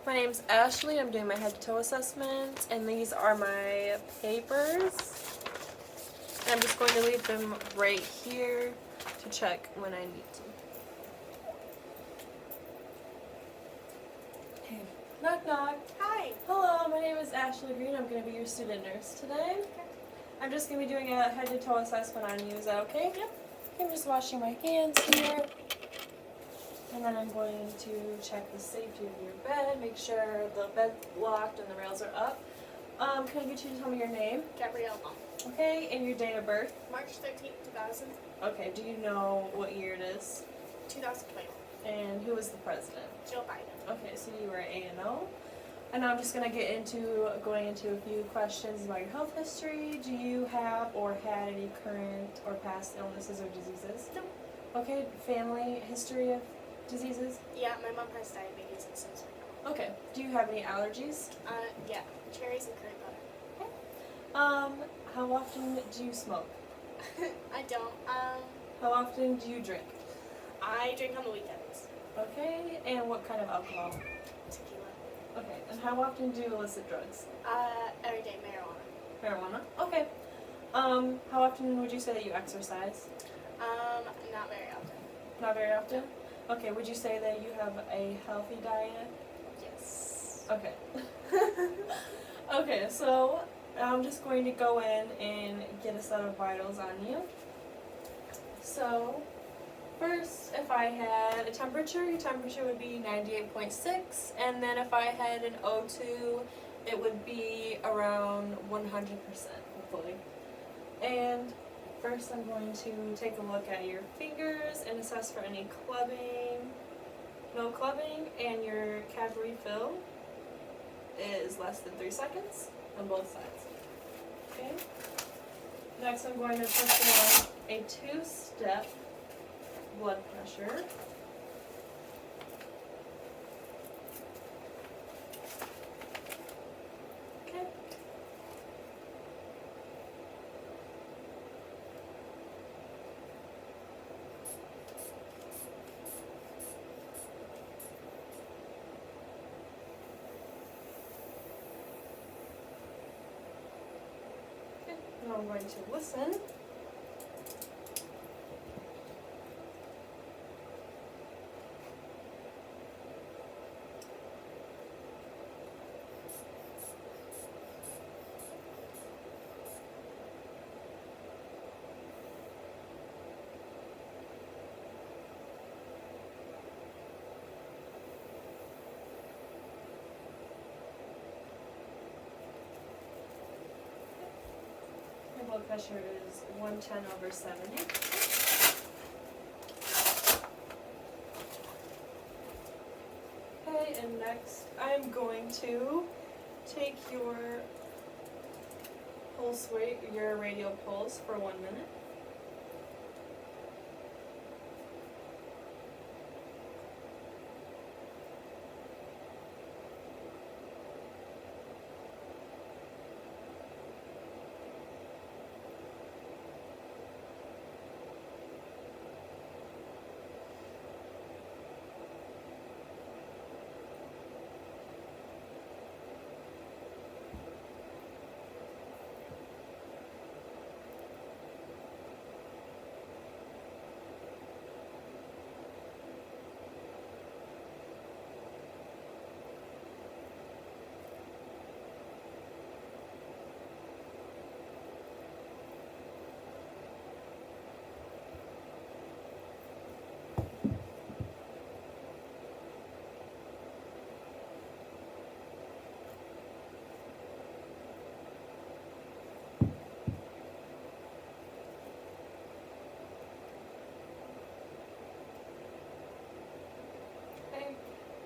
My name's Ashley. I'm doing my head to toe assessment, and these are my papers. And I'm just going to leave them right here to check when I need to. Hey. Knock knock. Hi. Hello, my name is Ashley Green. I'm going to be your student nurse today. Okay. I'm just going to be doing a head to toe assessment on you. Is that okay? Yep. I'm just washing my hands here. And then I'm going to check the safety of your bed, make sure the bed's locked and the rails are up. Can I get you to tell me your name? Gabrielle Long. Okay, and your date of birth? March 13th, 2000. Okay, do you know what year it is? 2020. And who was the president? Joe Biden. Okay, so you were A&O. And now I'm just going to get into going into a few questions about your health history. Do you have or had any current or past illnesses or diseases? No. Okay, family history of diseases? Yeah, my mom has diabetes and Svsu. Okay, do you have any allergies? Yeah, cherries and curry butter. How often do you smoke? I don't. How often do you drink? I drink on the weekends. Okay, and what kind of alcohol? Tequila. Okay, and how often do you illicit drugs? Every day, marijuana. Marijuana? Okay. How often would you say that you exercise? Not very often. Not very often? Okay, would you say that you have a healthy diet? Yes. Okay. Okay, so I'm just going to go in and get a set of vitals on you. So, first, if I had a temperature, your temperature would be 98.6, and then if I had an O2, it would be around 100%, hopefully. And first I'm going to take a look at your fingers and assess for any clubbing. No clubbing, and your calf refill is less than 3 seconds on both sides. Okay. Next I'm going to perform a 2-step blood pressure. Okay. Now I'm going to listen. My blood pressure is 110/70. Okay, and next I'm going to take your pulse rate, your radial pulse for 1 minute.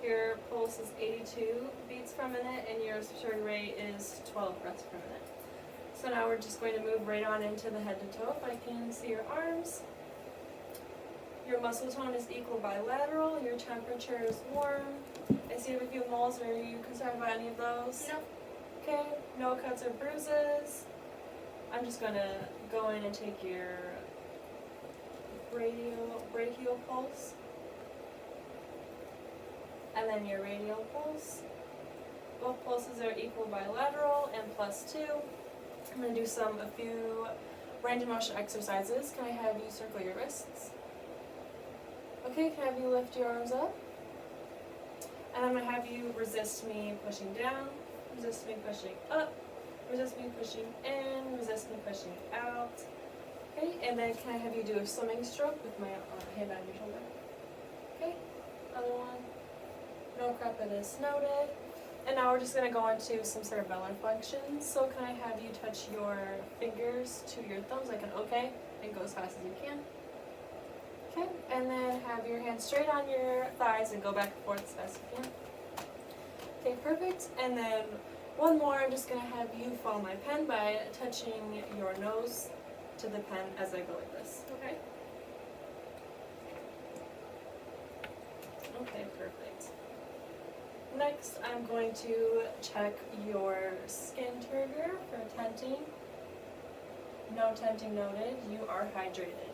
Your pulse is 82 beats per minute, and your respiratory rate is 12 breaths per minute. So now we're just going to move right on into the head to toe. If I can see your arms. Your muscle tone is equal bilateral. Your temperature is warm. I see you have a few moles. Are you concerned about any of those? No. Okay, no cuts or bruises. I'm just going to go in and take your brachial pulse. and then your radial pulse. Both pulses are equal bilateral and +2. I'm going to do a few range of motion exercises. Can I have you circle your wrists? Okay, can I have you lift your arms up? And I'm going to have you resist me pushing down, resist me pushing up, resist me pushing in, resist me pushing out. Okay, and then can I have you do a swimming stroke with my hand on your shoulder? Okay, other one. No crepitus noted. And now we're just going to go into some cerebellar functions. So can I have you touch your fingers to your thumbs like an OK and go as fast as you can? Okay, and then have your hands straight on your thighs and go back and forth as fast as you can. Okay, perfect. And then one more, I'm just going to have you follow my pen by touching your nose to the pen as I go like this. Okay? Okay, perfect. Next, I'm going to check your skin turgor for tenting. No tenting noted. You are hydrated.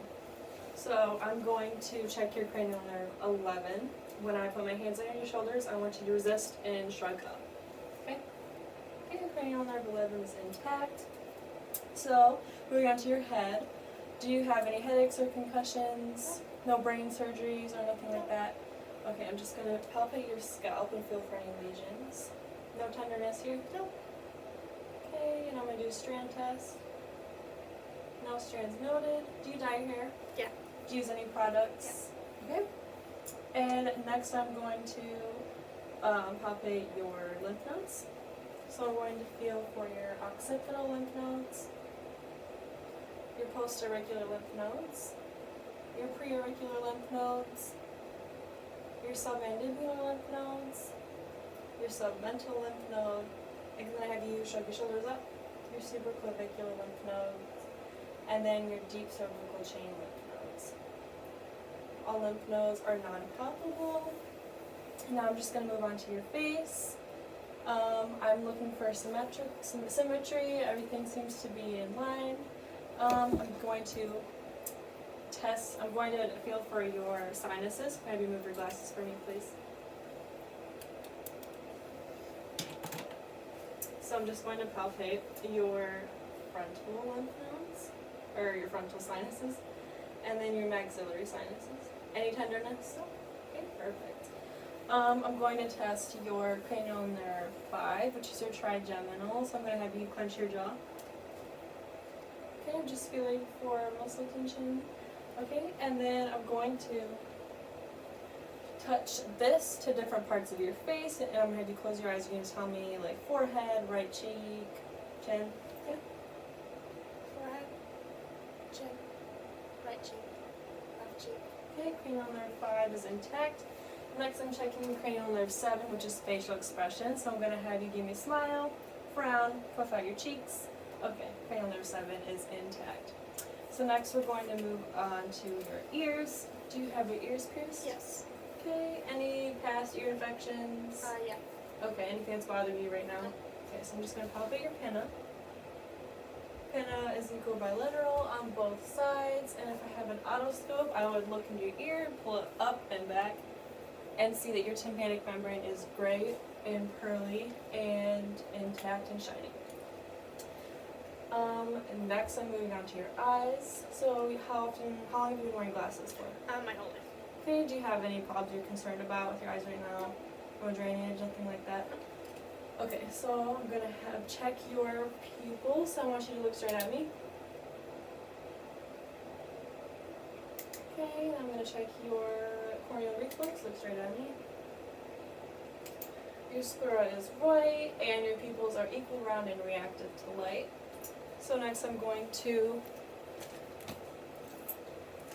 So I'm going to check your cranial nerve 11. When I put my hands on your shoulders, I want you to resist and shrug up. Okay? Okay, your cranial nerve 11 is intact. So, moving on to your head. Do you have any headaches or concussions? No brain surgeries or nothing like that? Okay, I'm just going to palpate your scalp and feel for any lesions. No tenderness here? No. Okay, and I'm going to do a strand test. No strands noted. Do you dye your hair? Yeah. Do you use any products? Yeah. Okay. And next I'm going to palpate your lymph nodes. So I'm going to feel for your occipital lymph nodes, your postauricular lymph nodes, your preauricular lymph nodes, your submandibular lymph nodes, your submental lymph node, and then I have you shrug your shoulders up, your supraclavicular lymph nodes, and then your deep cervical chain lymph nodes. All lymph nodes are non-palpable. Now I'm just going to move on to your face. I'm looking for symmetry. Everything seems to be in line. I'm going to feel for your sinuses. Can I have you move your glasses for me, please? So I'm just going to palpate your frontal lymph nodes, or your frontal sinuses, and then your maxillary sinuses. Any tenderness? Okay, perfect. I'm going to test your cranial nerve 5, which is your trigeminal. So I'm going to have you clench your jaw. Okay, I'm just feeling for muscle tension. Okay, and then I'm going to touch this to different parts of your face, and I'm going to have you close your eyes. You're going to tell me like forehead, right cheek, chin. Okay. Forehead, chin, right cheek, left cheek. Okay, cranial nerve 5 is intact. Next I'm checking cranial nerve 7, which is facial expression. So I'm going to have you give me a smile, frown, puff out your cheeks. Okay, cranial nerve 7 is intact. So next we're going to move on to your ears. Do you have your ears pierced? Yes. Okay, any past ear infections? Yeah. Okay, anything that's bothering you right now? Okay, so I'm just going to palpate your pinna. Pinna is equal bilateral on both sides, and if I have an otoscope, I would look into your ear, pull it up and back, and see that your tympanic membrane is gray and pearly and intact and shiny. And next I'm moving on to your eyes. So how long have you been wearing glasses for? My whole life. Okay, do you have any problems you're concerned about with your eyes right now? No drainage, nothing like that? Okay, so I'm going to check your pupils. So I want you to look straight at me. Okay, I'm going to check your corneal reflex. Look straight at me. Your sclera is white, and your pupils are equal, round, and reactive to light. So next I'm going to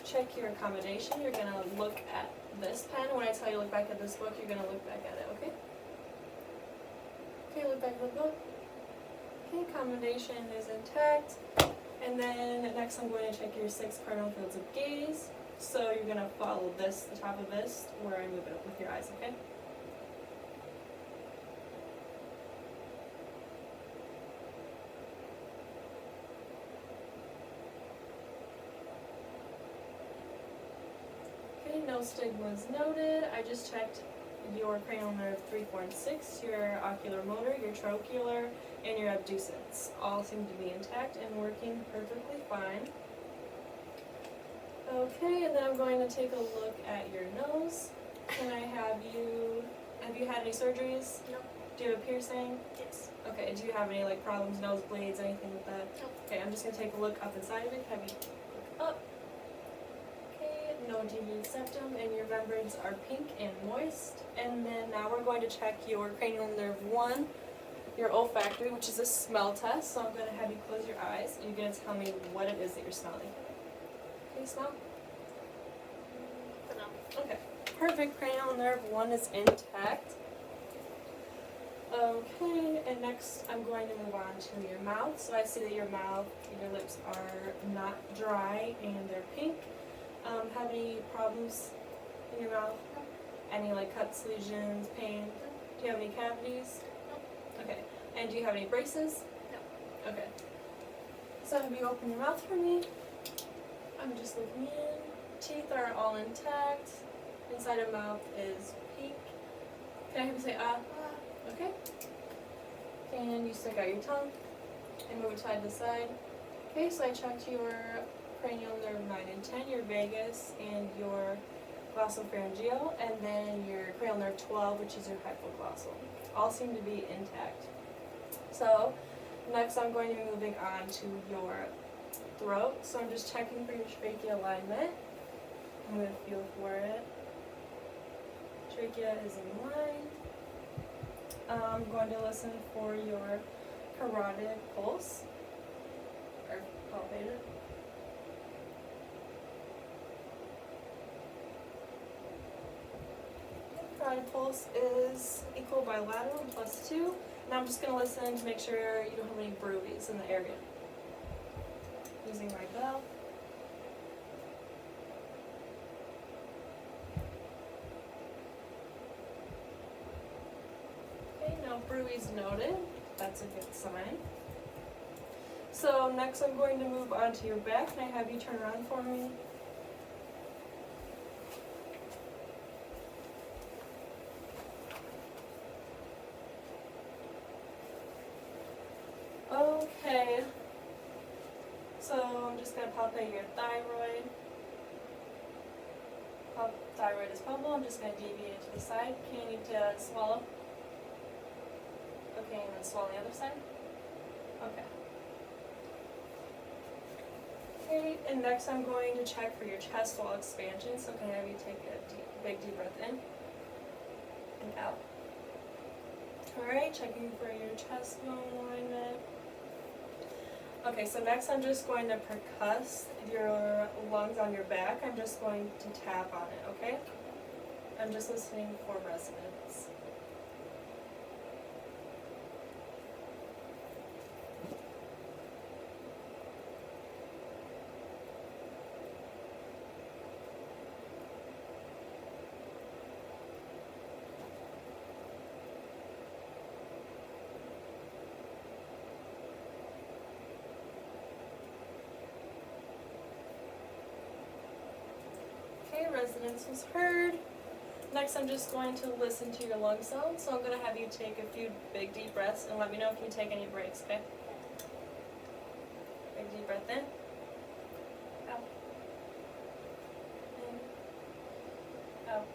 check your accommodation. You're going to look at this pen. When I tell you to look back at this book, you're going to look back at it, okay? Okay, look back at the book. Okay, accommodation is intact. And then next I'm going to check your 6 cardinal fields of gaze. So you're going to follow this, the top of this, where I move it up with your eyes, okay? Okay, no stigmas noted. I just checked your cranial nerve 3, 4, and 6, your ocular motor, your trochlear, and your abducens. All seem to be intact and working perfectly fine. Okay, and then I'm going to take a look at your nose. Can I have you had any surgeries? No. Do you have a piercing? Yes. Okay, do you have any like problems, nosebleeds, anything like that? No. Okay, I'm just gonna take a look up inside of it, have you look up. Okay, no deviated septum, and your membranes are pink and moist. And then now we're going to check your cranial nerve 1, your olfactory, which is a smell test. So I'm gonna have you close your eyes, and you're gonna tell me what it is that you're smelling. Can you smell? No. Okay, perfect. Cranial nerve 1 is intact. Okay, and next I'm going to move on to your mouth. So I see that your mouth, your lips are not dry and they're pink. Have any problems in your mouth? Any like cuts, lesions, pain? Do you have any cavities? No. Okay, and do you have any braces? No. Okay. So have you open your mouth for me? I'm just looking in. Teeth are all intact. Inside of mouth is pink. Can I have you say ah? Okay. And you stick out your tongue and move it side to side. Okay, so I checked your cranial nerve 9 and 10, your vagus, and your glossopharyngeal, and then your cranial nerve 12, which is your hypoglossal. All seem to be intact. So next I'm going to be moving on to your throat. So I'm just checking for your trachea alignment. I'm going to feel for it. Trachea is in line. I'm going to listen for your carotid pulse, or palpate it. Carotid pulse is equal bilateral plus 2. Now I'm just going to listen to make sure you don't have any bruises in the area. Using my bell. No bruise noted. That's a good sign. So next I'm going to move on to your back. Can I have you turn around for me? Okay. So I'm just going to palpate your thyroid. Thyroid is palpable. I'm just going to deviate it to the side. Can you swallow? Okay, and then swallow the other side. Okay. Okay, and next I'm going to check for your chest wall expansion. So can I have you take a big deep breath in and out. Alright, checking for your chest bone alignment. Okay, so next I'm just going to percuss your lungs on your back. I'm just going to tap on it, okay? I'm just listening for resonance. Okay, resonance was heard. Next, I'm just going to listen to your lung sound. So I'm going to have you take a few big deep breaths and let me know if you take any breaks, okay? Big deep breath in. Out. In. Out.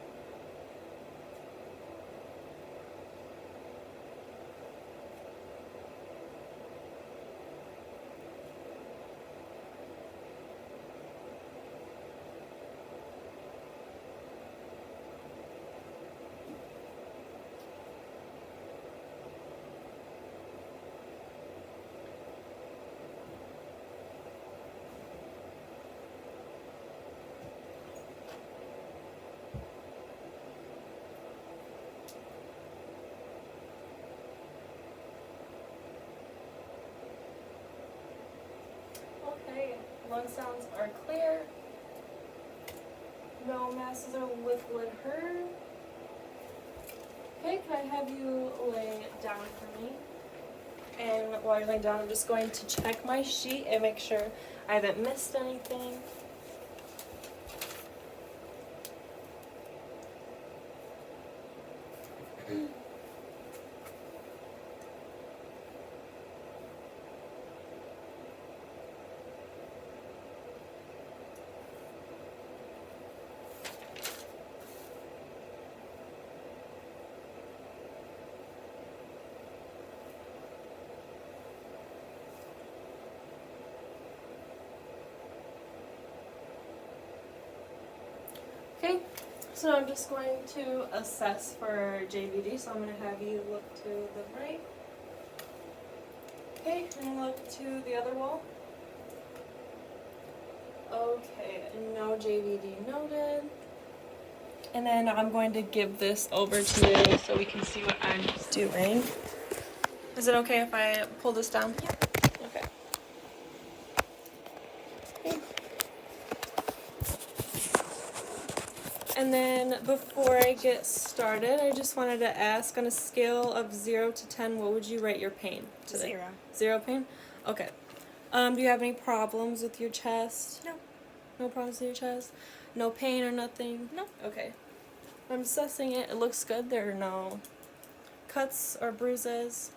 Okay, lung sounds are clear. No masses or liquid heard. Okay, can I have you lay down for me? And while you're laying down, I'm just going to check my sheet and make sure I haven't missed anything. So I'm just going to assess for JVD, so I'm going to have you look to the right. Okay, and look to the other wall. Okay, no JVD noted. And then I'm going to give this over to you so we can see what I'm doing. Is it okay if I pull this down? Yep. Okay. And then before I get started, I just wanted to ask, on a scale of 0 to 10, what would you rate your pain today? 0. 0 pain? Okay. Do you have any problems with your chest? No. No problems with your chest? No pain or nothing? No. Okay. I'm assessing it. It looks good. There are no cuts or bruises.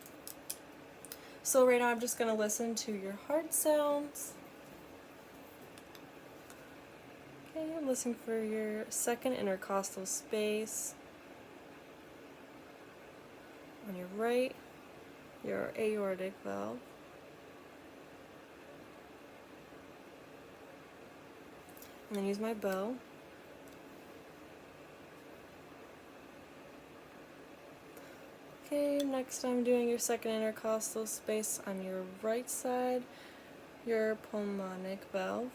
So right now I'm just going to listen to your heart sounds. Okay, I'm listening for your second intercostal space. On your right, your aortic valve. And then use my bow. Okay, next I'm doing your second intercostal space on your right side, your pulmonic valve.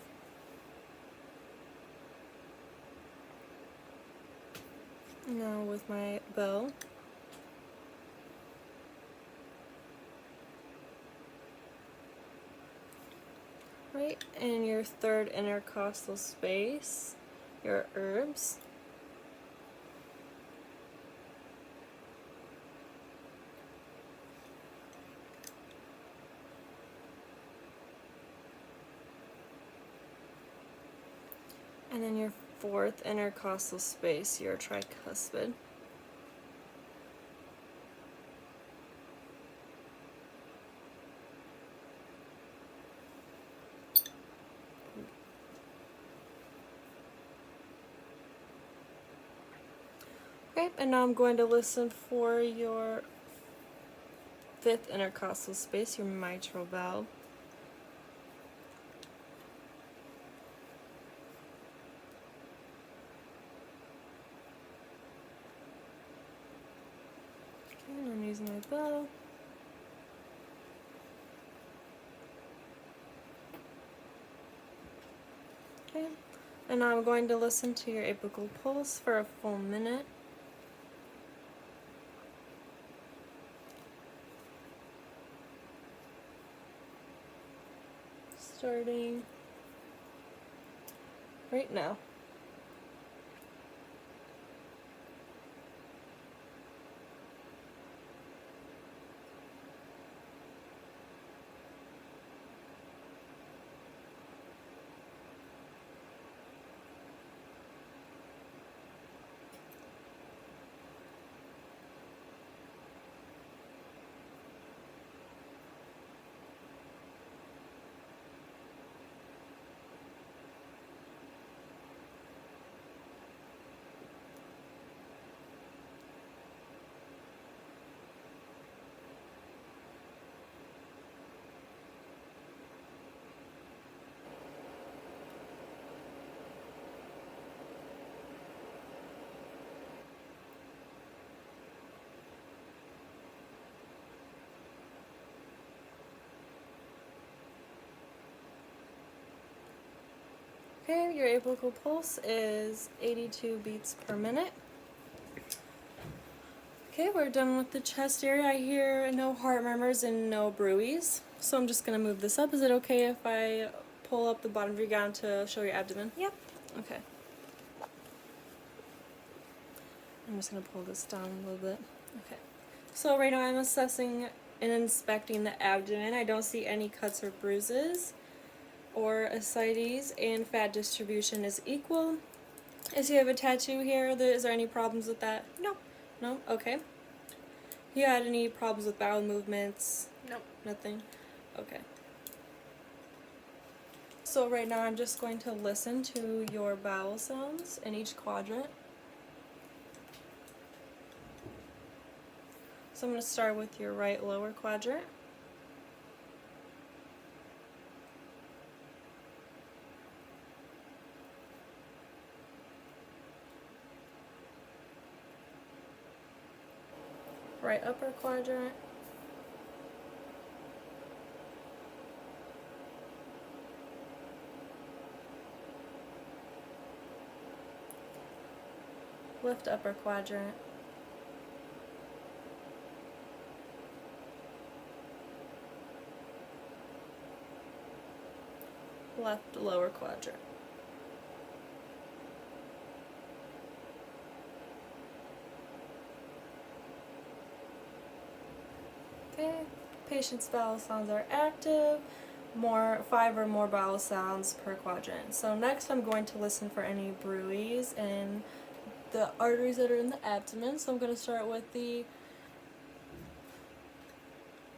Now with my bow. Right, and your third intercostal space, your herbs. And then your fourth intercostal space, your tricuspid. Okay, and now I'm going to listen for your fifth intercostal space, your mitral valve. Okay, and I'm using my bow. Okay, and now I'm going to listen to your apical pulse for a full minute. Starting right now. Okay, your apical pulse is 82 beats per minute. Okay, we're done with the chest area. I hear no heart murmurs and no bruise. So I'm just going to move this up. Is it okay if I pull up the bottom of your gown to show your abdomen? Yep. Okay. I'm just going to pull this down a little bit. Okay. So right now I'm assessing and inspecting the abdomen. I don't see any cuts or bruises or ascites, and fat distribution is equal. As you have a tattoo here, is there any problems with that? No. No? Okay. You had any problems with bowel movements? No. Nothing? Okay. So right now I'm just going to listen to your bowel sounds in each quadrant. So I'm going to start with your right lower quadrant. right upper quadrant, left upper quadrant, left lower quadrant. Okay, patient's bowel sounds are active, 5 or more bowel sounds per quadrant. So next I'm going to listen for any bruits in the arteries that are in the abdomen. So I'm going to start with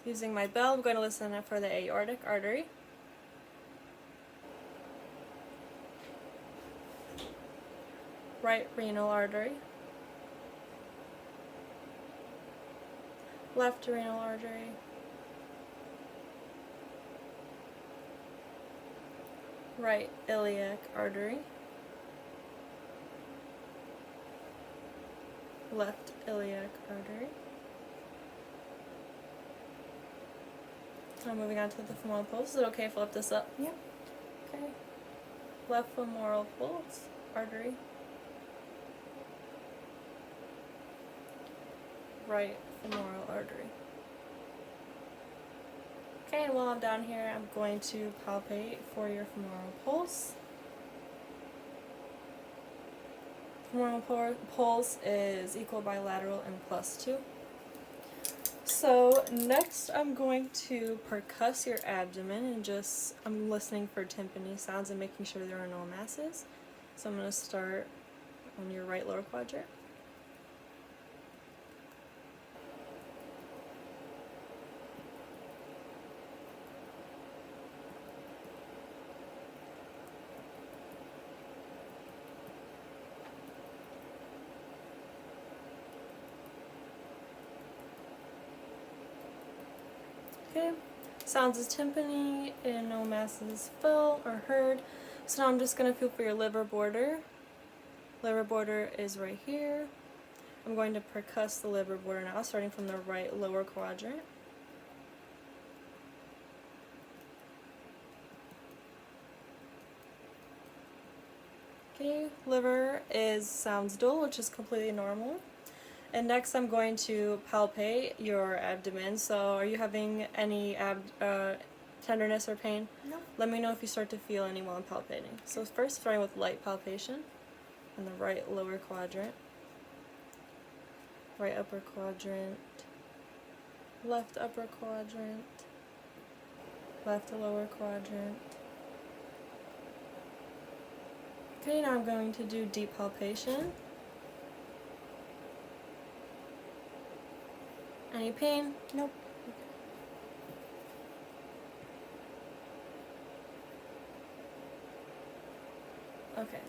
using my bell, I'm going to listen for the aortic artery. Right renal artery. Left renal artery. Right iliac artery. Left iliac artery. Now moving on to the femoral pulse. Is it okay if I lift this up? Yep. Okay. Left femoral pulse artery. Right femoral artery. Okay, and while I'm down here, I'm going to palpate for your femoral pulse. Femoral pulse is equal bilateral and +2. So next I'm going to percuss your abdomen and I'm listening for tympany sounds and making sure there are no masses. So I'm going to start on your right lower quadrant. Okay, sounds as tympany and no masses felt or heard. So now I'm just going to feel for your liver border. Liver border is right here. I'm going to percuss the liver border now, starting from the right lower quadrant. Okay, liver sounds dull, which is completely normal. And next I'm going to palpate your abdomen. So are you having any tenderness or pain? No. Let me know if you start to feel any while I'm palpating. So first starting with light palpation in the right lower quadrant, right upper quadrant, left upper quadrant, left lower quadrant. Okay, now I'm going to do deep palpation. Any pain? Nope. Okay.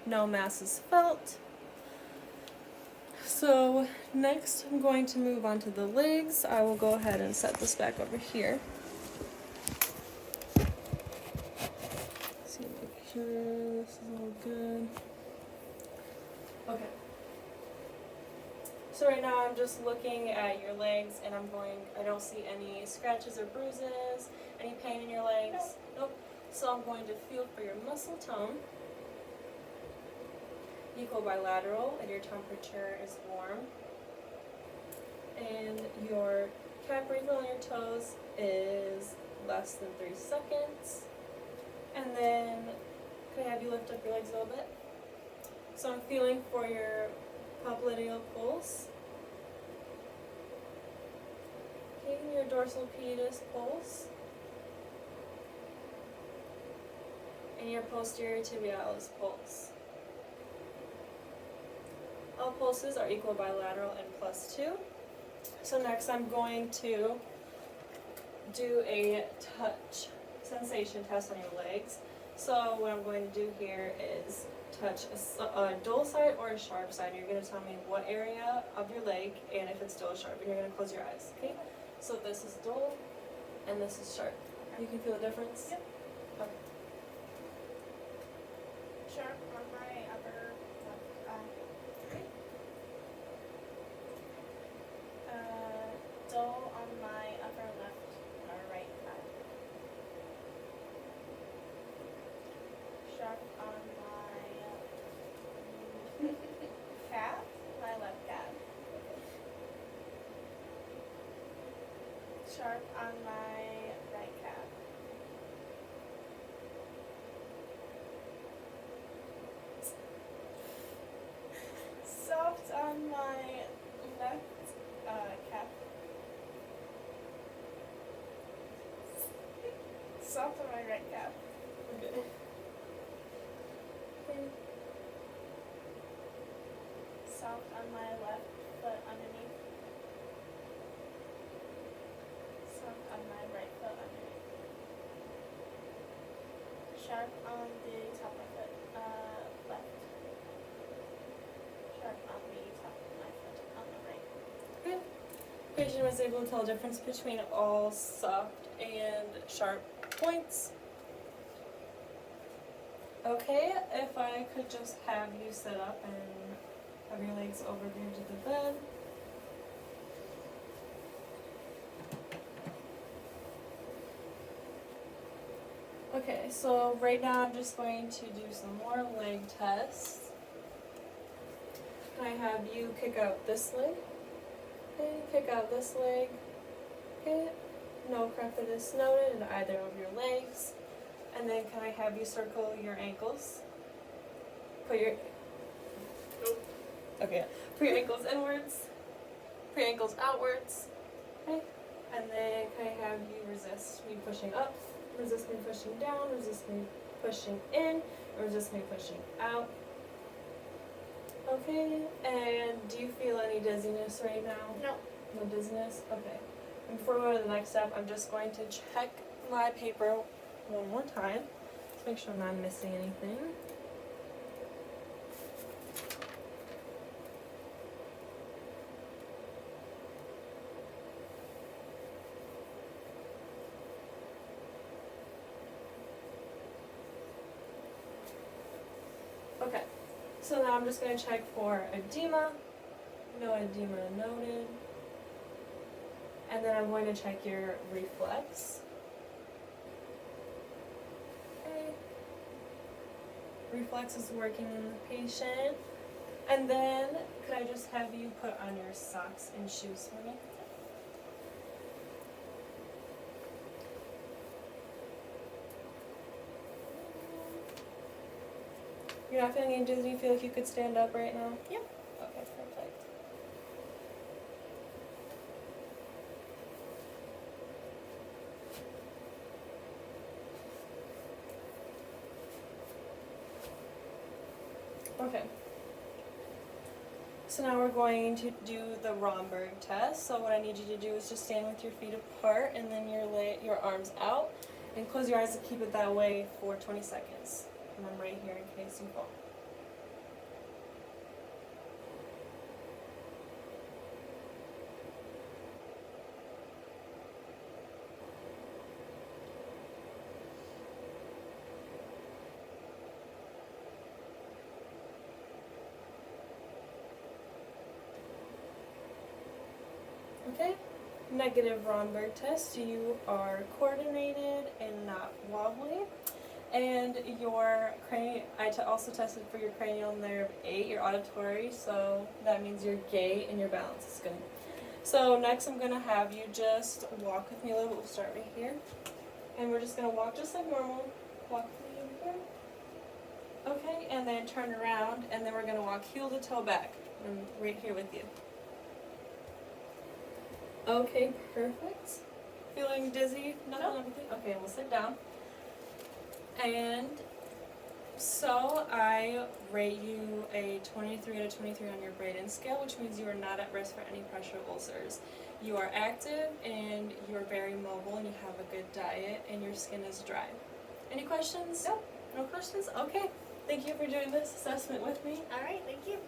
No masses felt. So next I'm going to move on to the legs. I will go ahead and set this back over here. See, make sure this is all good. Okay. So right now I'm just looking at your legs and I don't see any scratches or bruises, any pain in your legs. Nope. So I'm going to feel for your muscle tone. Equal bilateral and your temperature is warm. And your cap wrinkle on your toes is less than 3 seconds. And then, can I have you lift up your legs a little bit? So I'm feeling for your popliteal pulse. Okay, your dorsal pedis pulse. And your posterior tibialis pulse. All pulses are equal bilateral and +2. So next I'm going to do a touch sensation test on your legs. So what I'm going to do here is touch a dull side or a sharp side. You're going to tell me what area of your leg and if it's dull or sharp. And you're going to close your eyes, okay? So this is dull and this is sharp. You can feel the difference? Yep. Okay. Sharp on my upper left eye. Sharp on my calf, my left calf. Sharp on my right calf. Soft on my left calf. Soft on my right calf. Okay. Soft on my left foot underneath. Soft on my right foot underneath. Sharp on the top of my foot, left. Sharp on the top of my foot on the right. Okay. Patient was able to tell the difference between all soft and sharp points. Okay, if I could just have you sit up and have your legs over the edge of the bed. Okay, so right now I'm just going to do some more leg tests. I have you kick out this leg. Okay, kick out this leg. Okay, no crepitus noted in either of your legs. And then can I have you circle your ankles? Put your put your ankles inwards. Put your ankles outwards. Okay, and then can I have you resist me pushing up, resist me pushing down, resist me pushing in, or resist me pushing out. Okay, and do you feel any dizziness right now? No. No dizziness? Okay. And before we go to the next step, I'm just going to check my paper one more time. Let's make sure I'm not missing anything. Okay, so now I'm just going to check for edema. No edema noted. And then I'm going to check your reflex. Okay. Reflex is working in the patient. And then could I just have you put on your socks and shoes for me? You're not feeling any dizzy? You feel like you could stand up right now? Yep. Okay, perfect. Okay. So now we're going to do the Romberg test. So what I need you to do is just stand with your feet apart and then your arms out. And close your eyes and keep it that way for 20 seconds. And I'm right here in case you fall. Okay, negative Romberg test. You are coordinated and not wobbly. And your cranial, also tested for your cranial nerve 8, your auditory, so that means your gait and your balance is good. So next I'm going to have you just walk with me a little bit. We'll start right here. And we're just going to walk just like normal. Walk with me over here. Okay, and then turn around, and then we're going to walk heel to toe back. I'm right here with you. Okay, perfect. Feeling dizzy? Nothing? No. Everything? Okay, we'll sit down. And so I rate you a 23 out of 23 on your Braden scale, which means you are not at risk for any pressure ulcers. You are active and you are very mobile and you have a good diet and your skin is dry. Any questions? No. No questions? Okay. Thank you for doing this assessment with me. All right, thank you.